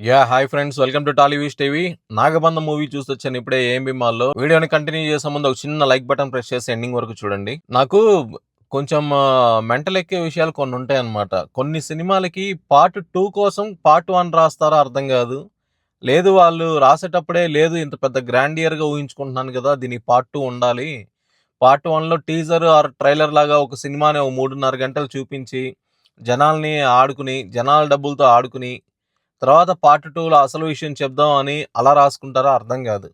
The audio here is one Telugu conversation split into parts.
Hi friends, welcome to Tollywish TV. Nagabandham movie చూసొచ్చాను ఇప్పుడే ఏఎంబి మాల్లో. వీడియోని కంటిన్యూ చేసే ముందు ఒక చిన్న లైక్ బటన్ ప్రెస్ చేసి ఎండింగ్ వరకు చూడండి. నాకు కొంచెం మెంటల్ ఎక్కే విషయాలు కొన్ని ఉంటాయి అన్నమాట. కొన్ని సినిమాలకి పార్ట్ 2 కోసం పార్ట్ 1 రాస్తారో అర్థం కాదు. లేదు వాళ్ళు రాసేటప్పుడే లేదు ఇంత పెద్ద గ్రాండియర్గా ఊహించుకుంటున్నాను కదా, దీనికి పార్ట్ 2 ఉండాలి. పార్ట్ 1లో టీజర్ ఆర్ ట్రైలర్ లాగా ఒక సినిమాని ఒక 3.5 గంటలు చూపించి జనాల్ని ఆడుకుని, జనాల డబ్బులతో ఆడుకుని తర్వాత పార్ట్ 2లో అసలు విషయం చెప్దాం అని అలా రాసుకుంటారో అర్థం కాదు.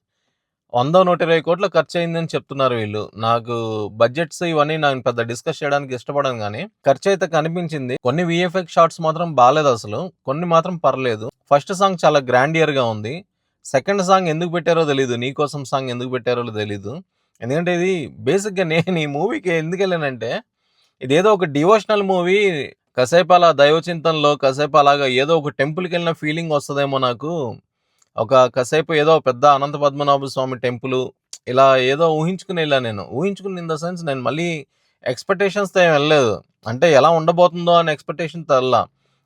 100, 120 కోట్లు ఖర్చయిందని చెప్తున్నారు వీళ్ళు. నాకు బడ్జెట్స్ ఇవన్నీ నేను పెద్ద డిస్కస్ చేయడానికి ఇష్టపడను గానీ, ఖర్చయితే కనిపించింది. కొన్ని వీఎఫ్ఎక్స్ షాట్స్ మాత్రం బాలేదసలు. కొన్ని మాత్రం పర్లేదు. ఫస్ట్ సాంగ్ చాలా గ్రాండియర్‌గా ఉంది. సెకండ్ సాంగ్ ఎందుకు పెట్టారో తెలీదు. 'నీకోసం' సాంగ్ ఎందుకు పెట్టారో తెలీదు. ఎందుకంటే ఇది బేసిక్‌గా నేను ఈ మూవీకి ఎందుకెళ్ళానంటే, ఇదేదో ఒక డివోషనల్ మూవీ. కాసేపు అలా దైవ చింతనలో, కాసేపు అలాగా ఏదో ఒక టెంపుల్‌కెళ్ళిన ఫీలింగ్ వస్తదేమో నాకు. కాసేపు ఏదో పెద్ద అనంత పద్మనాభ స్వామి టెంపులు, ఇలా ఏదో ఊహించుకుని ఎళ్ళా నేను. ఊహించుకుని ఇన్ ద సెన్స్ నేను మళ్ళీ ఎక్స్‌పెక్టేషన్స్‌తో ఏం వెళ్ళలేదు. అంటే ఎలా ఉండబోతుందో అనే ఎక్స్‌పెక్టేషన్‌తో ఎళ్ళా.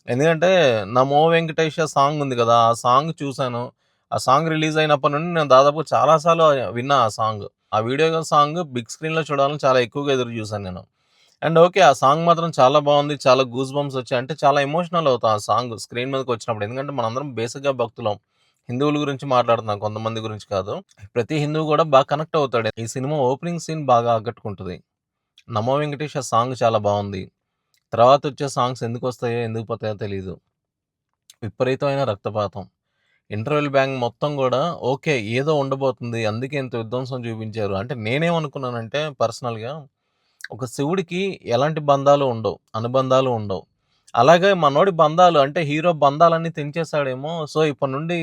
ఎందుకంటే 'నమో వెంకటేశ' సాంగ్ ఉంది కదా, ఆ సాంగ్ చూసాను. ఆ సాంగ్ రిలీజ్ అయినప్పటి నుండి నేను దాదాపు చాలా సార్లు విన్నా ఆ సాంగ్. ఆ వీడియో సాంగ్ బిగ్ స్క్రీన్‌లో చూడాలని చాలా ఎక్కువగా ఎదురు చూసాను నేను. And okay. ఆ సాంగ్ మాత్రం చాలా బావుంది. చాలా గూస్ బంప్స్ వచ్చాయి. అంటే చాలా ఎమోషనల్ అవుతాం ఆ సాంగ్ స్క్రీన్ మీదకొచ్చినప్పుడు. ఎందుకంటే మనందరం బేసిక్‌గా భక్తులం. హిందువుల గురించి మాట్లాడుతున్నాం, కొంతమంది గురించి కాదు. ప్రతి హిందువు కూడా బాగా కనెక్ట్ అవుతాడు. ఈ సినిమా ఓపెనింగ్ సీన్ బాగా ఆకట్టుకుంటది. 'నమో వెంకటేష్' సాంగ్ చాలా బావుంది. తర్వాత వచ్చే సాంగ్స్ ఎందుకొస్తాయో, ఎందుకు పోతాయో తెలీదు. విపరీతమైన రక్తపాతం. ఇంటర్వెల్ బ్యాంగ్ మొత్తం గూడా ఓకే. ఏదో ఉండబోతుంది. అందుకే ఇంత విధ్వంసం చూపించారు. అంటే నేనేమనుకున్నానంటే పర్సనల్‌గా, ఒక శివుడికి ఎలాంటి బంధాలు ఉండవు. అనుబంధాలు ఉండవు. అలాగే మనోడి బంధాలు అంటే హీరో బంధాలన్నీ తెంచేసాడేమో. సో, ఇప్పటి నుండి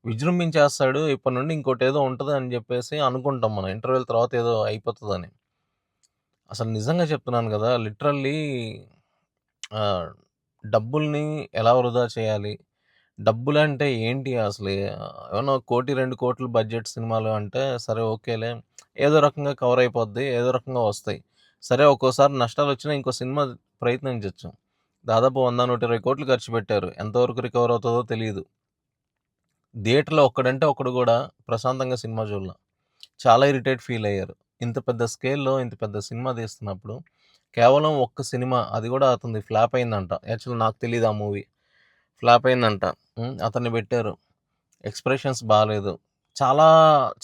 విజృంభించేస్తాడు. ఇప్పటి నుండి ఇంకోటేదో ఉంటది అని జెప్పేసి అనుకుంటాం మనం. ఇంటర్వెల్ తర్వాత ఏదో అయిపోతదని. అసలు నిజంగా చెప్తున్నాను గదా! లిటరల్లీ ఆహ్, డబ్బుల్ని ఎలా వృధా చేయాలి? డబ్బులంటే ఏంటి అసలు? ఏమన్నా 1,00,00,000, 2,00,00,000 బడ్జెట్ సినిమాలు అంటే సరే ఓకేలే. ఏదో రకంగా కవర్ అయిపోద్ది. ఏదో రకంగా వస్తాయి. సరే ఒక్కోసారి నష్టాలొచ్చినా ఇంకో సినిమా ప్రయత్నించొచ్చు. దాదాపు 100, 120 కోట్లు ఖర్చు పెట్టారు. ఎంతవరకు రికవర్ అవుతదో తెలీదు. థియేటర్‌లో ఒక్కడంటే ఒక్కడు గూడా ప్రశాంతంగా సినిమా చూడల. చాలా ఇరిటేట్ ఫీల్ అయ్యారు. ఇంత పెద్ద స్కేల్‌లో ఇంత పెద్ద సినిమా తీస్తున్నప్పుడు కేవలం ఒక్క సినిమా, అది గూడా అతనిది ఫ్లాప్ అయిందంట. యాక్చువల్లీ నాకు తెలీదు ఆ మూవీ. ఫ్లాప్ అయిందంట. అతన్ని పెట్టారు. ఎక్స్‌ప్రెషన్స్ బాలేదు. చాలా,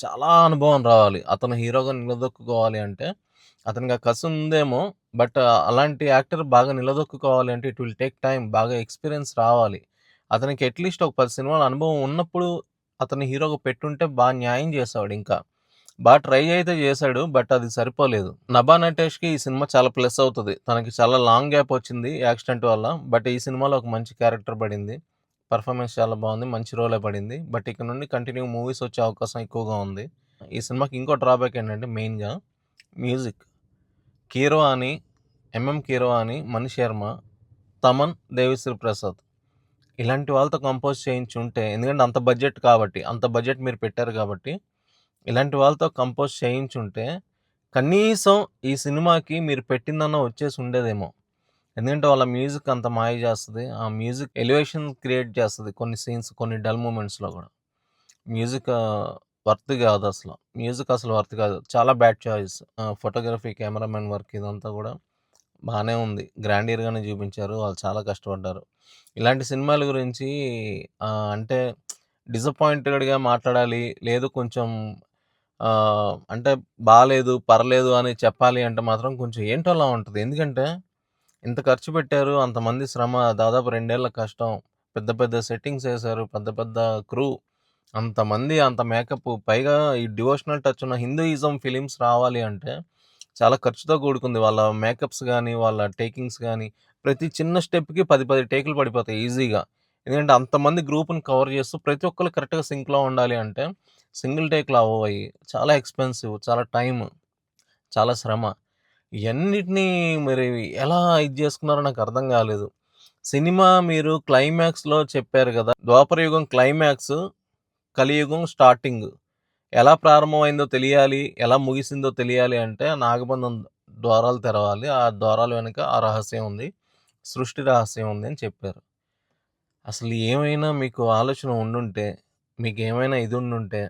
చాలా అనుభవం రావాలి. అతను హీరోగా నిలదొక్కుకోవాలి అంటే, అతనికి ఆ కసి ఉందేమో. బట్ అలాంటి యాక్టర్ బాగా నిలదొక్కుకోవాలి అంటే ఇట్ విల్ టేక్ టైమ్. బాగా ఎక్స్‌పీరియన్స్ రావాలి. అతనికి అట్‌లీస్ట్ ఒక 10 సినిమాల అనుభవం ఉన్నప్పుడు అతన్ని హీరోగా పెట్టుంటే న్యాయం చేసేవాడింకా. ట్రై అయితే చేశాడు. బట్ అది సరిపోలేదు. 'నభా నటేష్‌కి' ఈ సినిమా చాలా ప్లస్ అవుతది. తనకి చాలా లాంగ్ గ్యాప్ వచ్చింది యాక్సిడెంట్ వల్ల. బట్ ఈ సినిమాలో ఒక మంచి క్యారెక్టర్ పడింది. పెర్ఫార్మెన్స్ చాలా బావుంది. మంచి రోలే పడింది. బట్ ఇక నుండి కంటిన్యూ మూవీస్ వచ్చే అవకాశం ఎక్కువగా ఉంది. ఈ సినిమాకి ఇంకో డ్రాబ్యాక్ ఏంటంటే మెయిన్‌గా మ్యూజిక్. 'కీరవాణి', 'ఎంఎం కీరవాణి', 'మణి శర్మ', 'తమన్', 'దేవిశ్రీ ప్రసాద్' ఇలాంటి వాళ్ళతో కంపోజ్ చేయించుంటే, ఎందుకంటే అంత బడ్జెట్ కాబట్టి, అంత బడ్జెట్ మీరు పెట్టారు కాబట్టి, ఇలాంటి వాళ్ళతో కంపోజ్ చేయించుంటే, కనీసం ఈ సినిమాకి మీరు పెట్టిందన్నా వచ్చేసి ఉండేదేమో. ఎందుకంటే వాళ్ళ మ్యూజిక్ అంత మాయ చేస్తది. ఆ మ్యూజిక్ ఎలివేషన్ క్రియేట్ చేస్తది కొన్ని సీన్స్, కొన్ని డల్ మూమెంట్స్‌లో గూడా. మ్యూజిక్ వర్త్ గాదసల. మ్యూజిక్ అసలు వర్త్ కాదు. చాలా bad choice. Photography, cameraman work ఇదంతా గూడా బానే ఉంది. గ్రాండియర్‌గానే చూపించారు. వాళ్ళు చాలా కష్టపడ్డారు. ఇలాంటి సినిమాల గురించి అంటే డిసప్పాయింటెడ్‌గా మాట్లాడాలి. లేదు కొంచెం అంటే బాలేదు, పర్లేదు అని చెప్పాలి అంటే మాత్రం కొంచెం ఏంటోలా ఉంటది. ఎందుకంటే ఇంత ఖర్చు పెట్టారు. అంతమంది శ్రమ, దాదాపు 2 ఏళ్ల కష్టం. పెద్ద పెద్ద సెట్టింగ్స్ ఏసారు. పెద్ద పెద్ద క్రూ. అంతమంది, అంత మేకప్. పైగా ఈ డివోషనల్ టచ్ ఉన్న హిందూయిజం ఫిలిమ్స్ రావాలి అంటే చాలా ఖర్చుతో కూడుకుంది. వాళ్ళ మేకప్స్ గాని, వాళ్ళ టేకింగ్స్ గాని, ప్రతి చిన్న స్టెప్‌కి 10, 10 టేకులు పడిపోతాయి ఈజీగా. ఎందుకంటే అంతమంది గ్రూప్‌ని కవర్ చేస్తూ ప్రతి ఒక్కళ్ళు కరెక్ట్‌గా సింక్‌లో ఉండాలి అంటే సింగిల్ టేక్‌లో అవ్వవయి. చాలా ఎక్స్‌పెన్సివ్, చాలా టైమ్, చాలా శ్రమ. ఇయన్నిటిని మరి ఎలా ఇది జేసుకున్నారో నాకర్థం గాలేదు. సినిమా మీరు క్లైమాక్స్‌లో చెప్పారు గదా! ద్వాపర యుగం క్లైమాక్స్, కలియుగం స్టార్టింగ్. ఎలా ప్రారంభమైందో తెలియాలి, ఎలా ముగిసిందో తెలియాలి అంటే నాగబంధం ద్వారాలు తెరవాలి. ఆ ద్వారాల వెనక ఆ రహస్యం ఉంది. సృష్టి రహస్యం ఉంది అని చెప్పారు. అసలు ఏమైనా మీకు ఆలోచన ఉండుంటే, మీకేమైనా ఇది ఉండుంటే,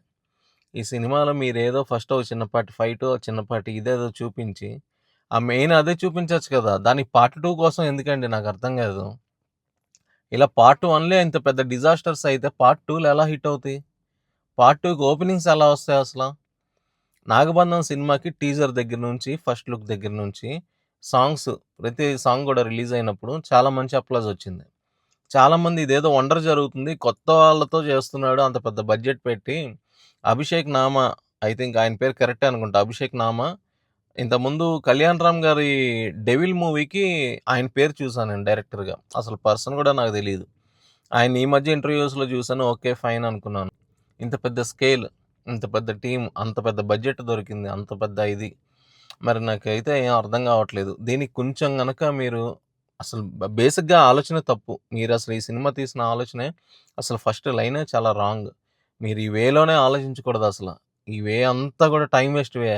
ఈ సినిమాలో మీరేదో ఫస్ట్ ఒక చిన్నపాటి ఫైటో, చిన్నపాటి ఇదేదో చూపించి, ఆ మెయిన్ అదే చూపించొచ్చు కదా! దానికి పార్ట్ 2 కోసం ఎందుకండి నాకర్థం కాదు. ఇలా పార్ట్ 1లే ఇంత పెద్ద డిజాస్టర్స్ అయితే పార్ట్ 2లు ఎలా హిట్ అవుతాయి? పార్ట్ 2కి ఓపెనింగ్స్ ఎలా వస్తాయి అసల? 'నాగబంధం' సినిమాకి టీజర్ దగ్గర నుంచి, ఫస్ట్ లుక్ దగ్గర నుంచి, సాంగ్స్ ప్రతి సాంగ్ కూడా రిలీజ్ అయినప్పుడు చాలా మంచి అప్లాజ్ వచ్చింది. చాలామంది ఇదేదో వండర్ జరుగుతుంది. కొత్త వాళ్ళతో చేస్తున్నాడు. అంత పెద్ద బడ్జెట్ పెట్టి 'అభిషేక్ నామా' ఐ థింక్ ఆయన పేరు కరెక్టే అనుకుంటా. 'అభిషేక్ నామా' ఇంతకుముందు 'కళ్యాణ్ రామ్' గారి 'డెవిల్' మూవీకి ఆయన పేరు చూసాను నేను డైరెక్టర్‌గా. అసలు పర్సన్ కూడా నాకు తెలీదు. ఆయన ఈ మధ్య ఇంటర్వ్యూస్‌లో చూసాను. ఓకే. ఫైన్ అనుకున్నాను. ఇంత పెద్ద స్కేల్, ఇంత పెద్ద టీమ్, అంత పెద్ద బడ్జెట్ దొరికింది. అంత పెద్ద ఇది. మరి నాకైతే ఏం అర్థం కావట్లేదు. దీనికి కొంచెం గనక మీరు అసలు బేసిక్‌గా ఆలోచన తప్పు. మీరసలు ఈ సినిమా తీసిన ఆలోచనే అసలు ఫస్ట్ లైనే చాలా రాంగ్. మీరు ఈ వేలోనే ఆలోచించకూడదసల. ఈ వే అంతా కూడా టైమ్ వేస్ట్ వే.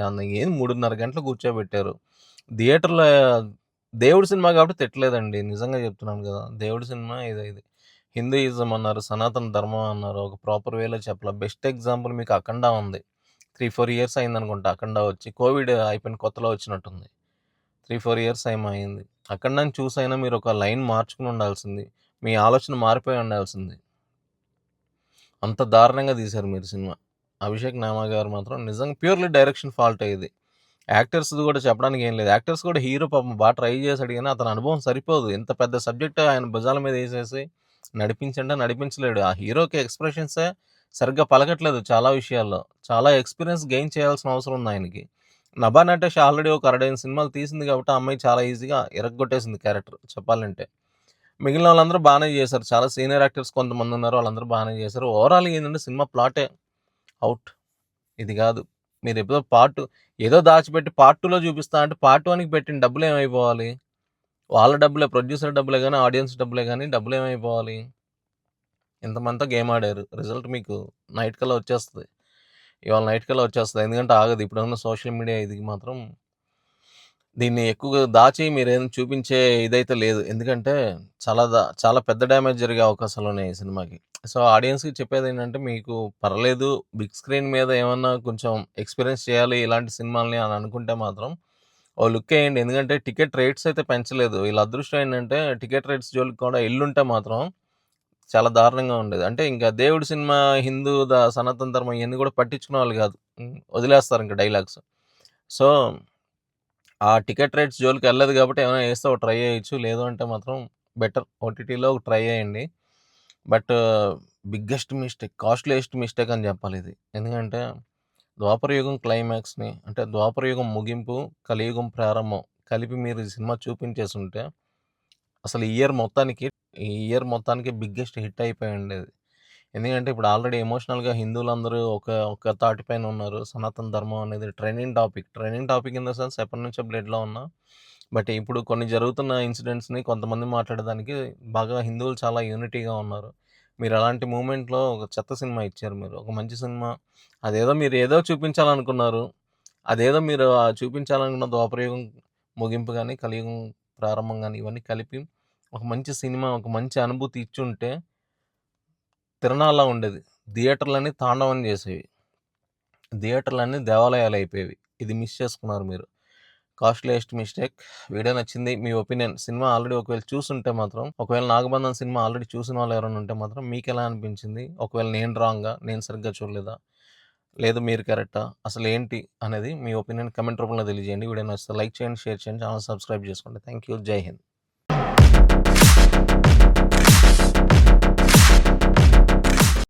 ఏం 3:30 గంటలు కూర్చోబెట్టారు. థియేటర్‌లో దేవుడి సినిమా కాబట్టి తిట్టలేదండి. నిజంగా చెప్తున్నాను కదా! దేవుడి సినిమా ఇది. హిందూయిజం అన్నారు, సనాతన ధర్మం అన్నారు. ఒక ప్రాపర్ వేలో చెప్పలా. బెస్ట్ ఎగ్జాంపుల్ మీకు 'అఖండ' ఉంది. 3, 4 ఇయర్స్ అయిందనుకుంటా 'అఖండ' వచ్చి. కోవిడ్ అయిపోయిన కొత్తలో వచ్చినట్టుంది. 3, 4 ఇయర్స్ ఏమో అయింది. 'అఖండా'ని చూసైనా మీరు ఒక లైన్ మార్చుకొని ఉండాల్సింది. మీ ఆలోచన మారిపోయి ఉండాల్సింది. అంత దారుణంగా తీశారు మీరు సినిమా. 'అభిషేక్ నామా' గారు మాత్రం నిజంగా ప్యూర్‌లీ డైరెక్షన్ ఫాల్టే ఇది. యాక్టర్స్‌ది కూడా చెప్పడానికి ఏం లేదు. యాక్టర్స్ కూడా హీరో పాపం ట్రై చేసాడు గానీ అతని అనుభవం సరిపోదు. ఇంత పెద్ద సబ్జెక్ట్ ఆయన భుజాల మీద ఏసేసి నడిపించంటే నడిపించలేడు. ఆ హీరోకి ఎక్స్‌ప్రెషన్సే సరిగ్గా పలకట్లేదు చాలా విషయాల్లో. చాలా ఎక్స్‌పీరియన్స్ గెయిన్ చేయాల్సిన అవసరం ఉంది ఆయనకి. 'నభా నటేష్' ఆల్రెడీ ఒక 65 సినిమాలు తీసింది కాబట్టి ఆ అమ్మాయి చాలా ఈజీగా ఇరగ్గొట్టేసింది క్యారెక్టర్ చెప్పాలంటే. మిగిలిన వాళ్ళందరూ బానే చేశారు. చాలా సీనియర్ యాక్టర్స్ కొంతమందున్నారు. వాళ్ళందరూ బానే చేశారు. ఓవరాల్‌గా ఏందంటే సినిమా ప్లాటే ఔట్. ఇది గాదు. మీరెప్పుడో పార్ట్ ఏదో దాచిపెట్టి పార్ట్ 2లో చూపిస్తా అంటే పార్ట్ 1కి పెట్టిన డబ్బులేమైపోవాలి? వాళ్ళ డబ్బులే, ప్రొడ్యూసర్ డబ్బులే గాని, ఆడియన్స్ డబ్బులే గాని డబ్బులేమైపోవాలి? ఇంతమంతా గేమ్ ఆడారు. రిజల్ట్ మీకు నైట్ కల్లా వచ్చేస్తది. ఇవాళ నైట్ కల్లా వచ్చేస్తది. ఎందుకంటే ఆగదు. ఇప్పుడున్న సోషల్ మీడియా ఇది మాత్రం దీన్ని ఎక్కువగా దాచి మీరేం చూపించే ఇదైతే లేదు. ఎందుకంటే చాలా పెద్ద డ్యామేజ్ జరిగే అవకాశాలున్నాయి ఈ సినిమాకి. సో, ఆడియన్స్‌కి చెప్పేదేంటంటే మీకు పర్లేదు బిగ్ స్క్రీన్ మీద ఏమన్నా కొంచెం ఎక్స్‌పీరియన్స్ చేయాలి ఇలాంటి సినిమాల్ని అని అనుకుంటే మాత్రం ఓ లుక్కేయండి. ఎందుకంటే టికెట్ రేట్స్ అయితే పెంచలేదు. వీళ్ళ అదృష్టం ఏంటంటే టికెట్ రేట్స్ జోలికి కూడా ఎళ్ళుంటే మాత్రం చాలా దారుణంగా ఉండేది. అంటే ఇంకా దేవుడి సినిమా, హిందూ సనాతన ధర్మం ఇయన్నీ కూడా పట్టించుకునేవాళ్ళు గాదు. వదిలేస్తారింక డైలాగ్స్. సో ఆ టికెట్ రేట్స్ జోలికెళ్ళలేదు గాబట్టి ఏమైనా ఏస్తే ఒక ట్రై చేయొచ్చు. లేదు అంటే మాత్రం బెటర్ ఓటీటీలో ఒక ట్రై చేయండి. But biggest mistake, costliest mistake అని జెప్పాలిది. ఎందుకంటే ద్వాపర యుగం క్లైమాక్స్‌ని అంటే ద్వాపర యుగం ముగింపు, కలియుగం ప్రారంభం కలిపి మీరు ఈ సినిమా చూపించేసుంటే అసలు ఈ ఇయర్ మొత్తానికి బిగ్గెస్ట్ హిట్ అయిపోయి ఉండేది. ఎందుకంటే ఇప్పుడు ఆల్రెడీ ఎమోషనల్‌గా హిందువులందరూ ఒక తాటి పైన ఉన్నారు. సనాతన ధర్మం అనేది trending topic. Trending topic in the sense ఎప్పటినుంచో బ్లడ్‌లో ఉన్నా. బట్ ఇప్పుడు కొన్ని జరుగుతున్న ఇన్సిడెంట్స్‌ని కొంతమంది మాట్లాడడానికి బాగా హిందువులు చాలా యూనిటీగా ఉన్నారు. మీరు అలాంటి మూవ్‌మెంట్‌లో ఒక చెత్త సినిమా ఇచ్చారు మీరు. ఒక మంచి సినిమా అదేదో మీరు ఏదో చూపించాలనుకున్నారు. అదేదో మీరు చూపించాలనుకున్న ద్వాపరయుగం ముగింపు గాని, కలియుగం ప్రారంభం గాని ఇవన్నీ కలిపి ఒక మంచి సినిమా, ఒక మంచి అనుభూతి ఇచ్చుంటే తిరణాల్లా ఉండేది. థియేటర్‌లన్నీ తాండవం చేసేవి. థియేటర్‌లన్నీ దేవాలయాలయిపోయేవి. ఇది మిస్ చేసుకున్నారు మీరు. Costliest mistake. వీడియో నచ్చింది. మీ ఒపీనియన్ సినిమా ఆల్రెడీ ఒకవేళ చూసుంటే మాత్రం, ఒకవేళ 'నాగబంధం' సినిమా ఆల్రెడీ చూసిన వాళ్ళు ఎవరైనా ఉంటే మాత్రం మీకెలా అనిపించింది? ఒకవేళ నేను రాంగా? నేను సరిగ్గా చూడలేదా? లేదు మీరు కరెక్టా? అసలేంటి అనేది మీ ఒపీనియన్ కామెంట్ రూపంలో తెలియజేయండి. వీడియో నచ్చితే లైక్ చేయండి, షేర్ చేయండి, ఛానెల్ సబ్స్క్రైబ్ చేసుకోండి. Thank you. జై హింద్.